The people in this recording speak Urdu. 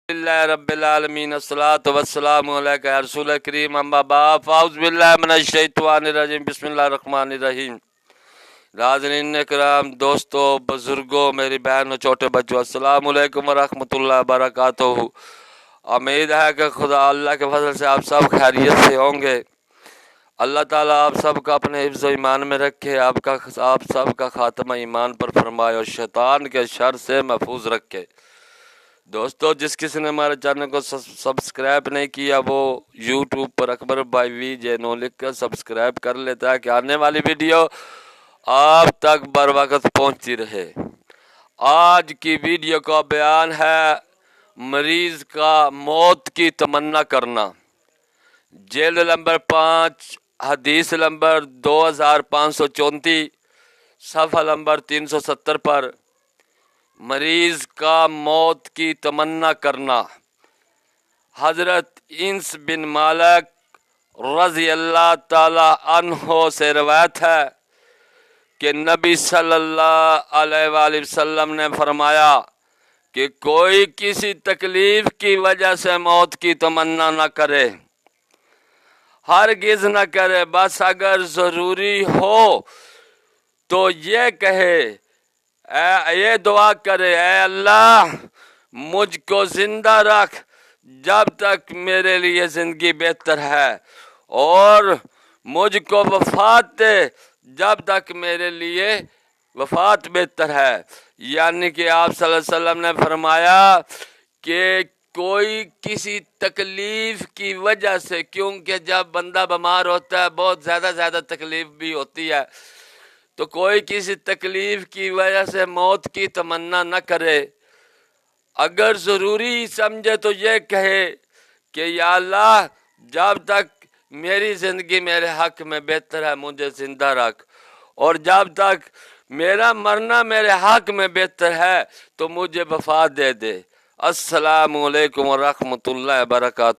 اللہ رب العالمین الصلاۃ والسلام علیکہ یا رسول کریم اما بعد فاعوذ باللہ من الشیطان الرجیم بسم اللہ الرحمن الرحیم۔ ناظرین کرام، دوستو، بزرگوں، میری بہن و چھوٹے بچوں، السلام علیکم ورحمۃ اللہ وبرکاتہ۔ امید ہے کہ خدا اللہ کے فضل سے آپ سب خیریت سے ہوں گے۔ اللہ تعالیٰ آپ سب کا اپنے حفظ و ایمان میں رکھے، آپ سب کا خاتمہ ایمان پر فرمائے اور شیطان کے شر سے محفوظ رکھے۔ دوستو، جس کسی نے ہمارے چینل کو سبسکرائب نہیں کیا وہ یوٹیوب پر اکبر بھائی وی جے نو لکھ کر سبسکرائب کر لیتا ہے کہ آنے والی ویڈیو آپ تک بر وقت پہنچتی رہے۔ آج کی ویڈیو کا بیان ہے مریض کا موت کی تمنا کرنا۔ جلد نمبر 5، حدیث نمبر 2534، صفحہ نمبر 370 پر مریض کا موت کی تمنا کرنا۔ حضرت انس بن مالک رضی اللہ تعالی عنہ سے روایت ہے کہ نبی صلی اللہ علیہ وآلہ وسلم نے فرمایا کہ کوئی کسی تکلیف کی وجہ سے موت کی تمنا نہ کرے، ہرگز نہ کرے، بس اگر ضروری ہو تو یہ کہے، یہ دعا کرے، اے اللہ مجھ کو زندہ رکھ جب تک میرے لیے زندگی بہتر ہے، اور مجھ کو وفات دے جب تک میرے لیے وفات بہتر ہے۔ یعنی کہ آپ صلی اللہ علیہ وسلم نے فرمایا کہ کوئی کسی تکلیف کی وجہ سے، کیونکہ جب بندہ بیمار ہوتا ہے بہت زیادہ تکلیف بھی ہوتی ہے، تو کوئی کسی تکلیف کی وجہ سے موت کی تمنا نہ کرے، اگر ضروری سمجھے تو یہ کہے کہ یا اللہ جب تک میری زندگی میرے حق میں بہتر ہے مجھے زندہ رکھ، اور جب تک میرا مرنا میرے حق میں بہتر ہے تو مجھے وفات دے دے۔ السلام علیکم ورحمۃ اللہ وبرکاتہ۔